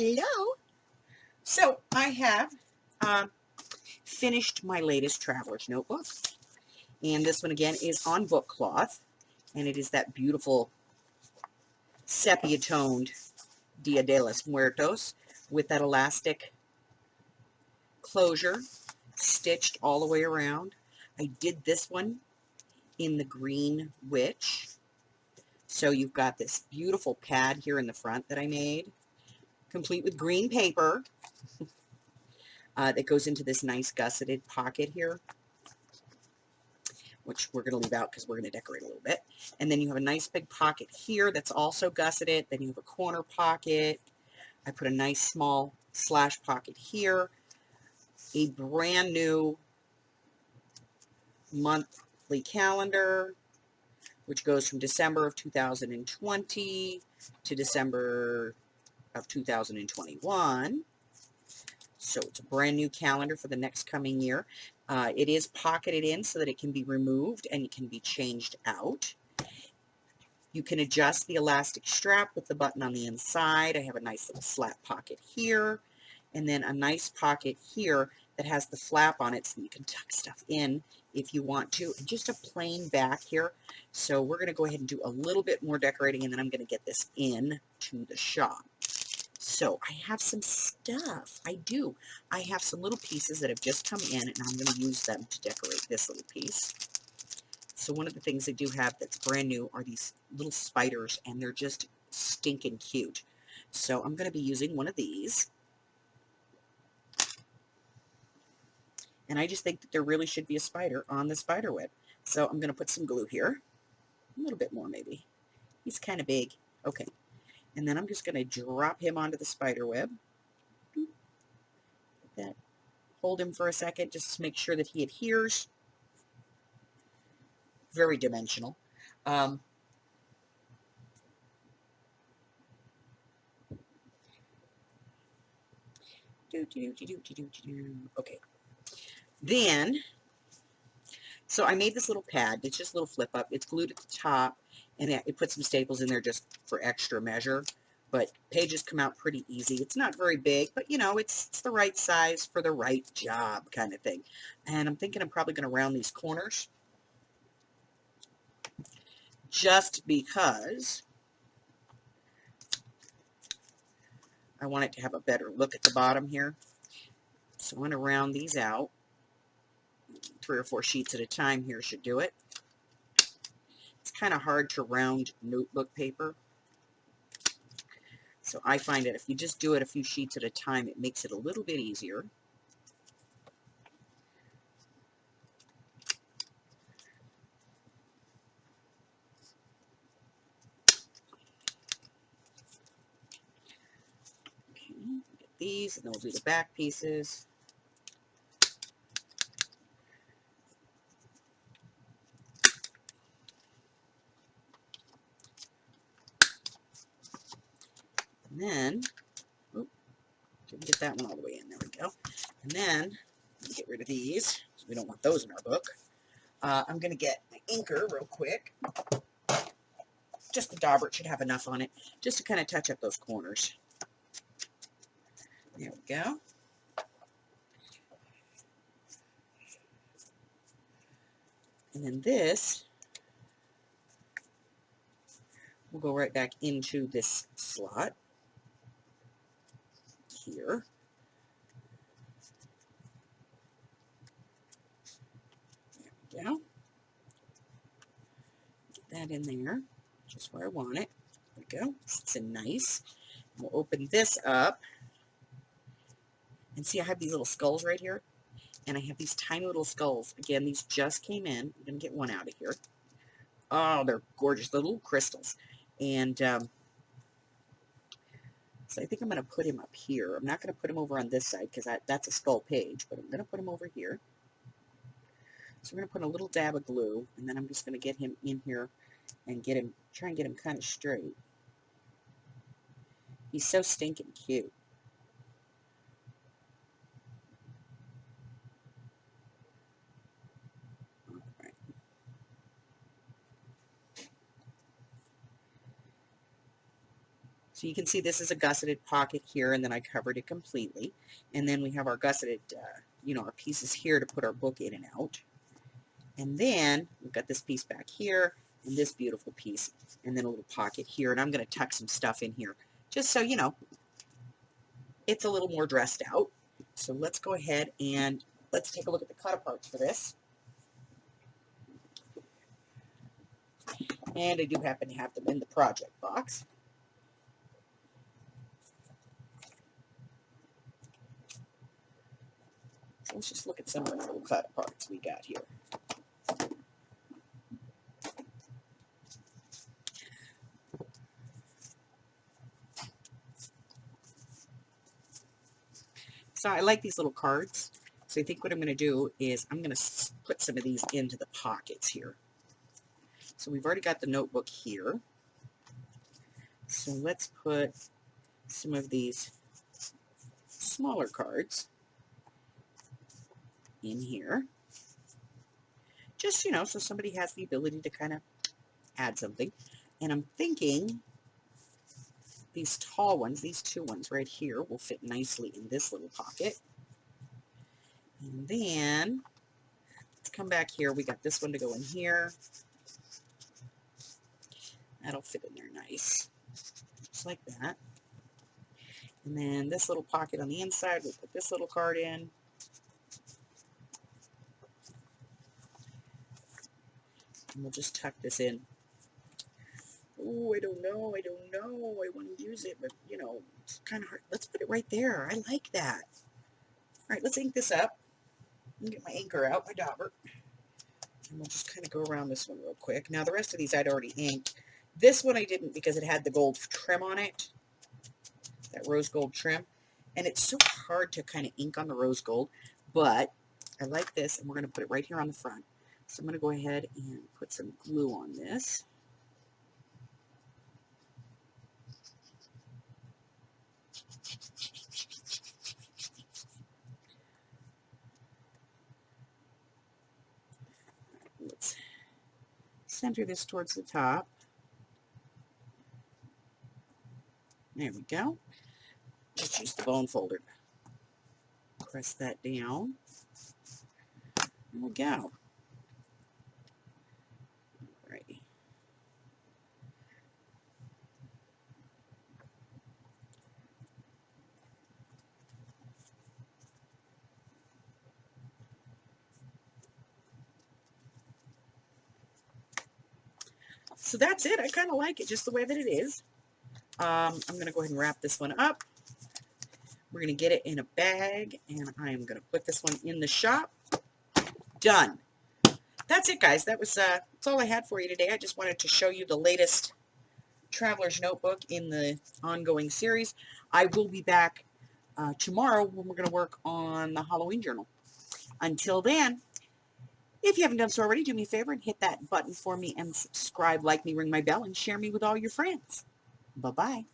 Hello. So I have finished my latest Traveler's Notebook. And this one again is on book cloth. And it is that beautiful sepia-toned Dia de los Muertos with that elastic closure stitched all the way around. I did this one in the Green Witch. So you've got this beautiful pad here in the front that I made, complete with green paper. That goes into this nice gusseted pocket here, which we're going to leave out because we're going to decorate a little bit. And then you have a nice big pocket here that's also gusseted. Then you have a corner pocket. I put a nice small slash pocket here. A brand new monthly calendar, which goes from December of 2020 to December of 2021. So it's a brand new calendar for the next coming year. It is pocketed in so that it can be removed and it can be changed out. You can adjust the elastic strap with the button on the inside. I have a nice little slap pocket here, and then a nice pocket here that has the flap on it so you can tuck stuff in if you want to, and just a plain back here. So we're going to go ahead and do a little bit more decorating, and then I'm going to get this in to the shop. So I have some stuff. I do. I have some little pieces that have just come in, and I'm going to use them to decorate this little piece. So one of the things I do have that's brand new are these little spiders, and they're just stinking cute. So I'm going to be using one of these. And I just think that there really should be a spider on the spider web. So I'm going to put some glue here. A little bit more maybe. He's kind of big. Okay. And then I'm just going to drop him onto the spider web. That. Hold him for a second just to make sure that he adheres. Very dimensional. Okay. Then, so I made this little pad. It's just a little flip up. It's glued at the top, and it put some staples in there just for extra measure. But pages come out pretty easy. It's not very big, but you know, it's the right size for the right job kind of thing. And I'm thinking I'm probably going to round these corners just because I want it to have a better look at the bottom here. So I'm going to round these out. 3 or 4 sheets at a time here should do it. It's kind of hard to round notebook paper. So I find that if you just do it a few sheets at a time, it makes it a little bit easier. Okay, get these, and then we'll do the back pieces. And then, didn't get that one all the way in. There we go. And then, get rid of these. We don't want those in our book. I'm going to get my inker real quick. Just the dauber should have enough on it, just to kind of touch up those corners. There we go. And then this will go right back into this slot here. There we go. Get that in there, just where I want it. There we go. It's in nice. We'll open this up. And see, I have these little skulls right here. And I have these tiny little skulls. Again, these just came in. I'm going to get one out of here. Oh, they're gorgeous. They're little crystals. And so I think I'm going to put him up here. I'm not going to put him over on this side because that's a skull page. But I'm going to put him over here. So we're going to put a little dab of glue. And then I'm just going to get him in here and try and get him kind of straight. He's so stinking cute. So you can see this is a gusseted pocket here, and then I covered it completely. And then we have our gusseted, our pieces here to put our book in and out. And then we've got this piece back here, and this beautiful piece, and then a little pocket here. And I'm going to tuck some stuff in here, just so, it's a little more dressed out. So let's go ahead and let's take a look at the cut aparts for this. And I do happen to have them in the project box. So let's just look at some of the little cut aparts we got here. So I like these little cards. So I think what I'm going to do is I'm going to put some of these into the pockets here. So we've already got the notebook here. So let's put some of these smaller cards in here. Just, so somebody has the ability to kind of add something. And I'm thinking these tall ones, these two ones right here, will fit nicely in this little pocket. And then let's come back here. We got this one to go in here. That'll fit in there nice, just like that. And then this little pocket on the inside, we'll put this little card in. And we'll just tuck this in. Oh, I don't know. I want to use it, but, it's kind of hard. Let's put it right there. I like that. All right, let's ink this up. Let me get my inker out, my dauber. And we'll just kind of go around this one real quick. Now, the rest of these I'd already inked. This one I didn't because it had the gold trim on it, that rose gold trim. And it's so hard to kind of ink on the rose gold, but I like this, and we're going to put it right here on the front. So I'm going to go ahead and put some glue on this. Let's center this towards the top. There we go. Just use the bone folder. Press that down. There we go. Alrighty. So that's it. I kind of like it just the way that it is. I'm going to go ahead and wrap this one up. We're going to get it in a bag, and I am going to put this one in the shop. Done. That's it, guys. That's all I had for you today. I just wanted to show you the latest Traveler's Notebook in the ongoing series. I will be back tomorrow when we're going to work on the Halloween journal. Until then, if you haven't done so already, do me a favor and hit that button for me and subscribe, like me, ring my bell, and share me with all your friends. Bye-bye.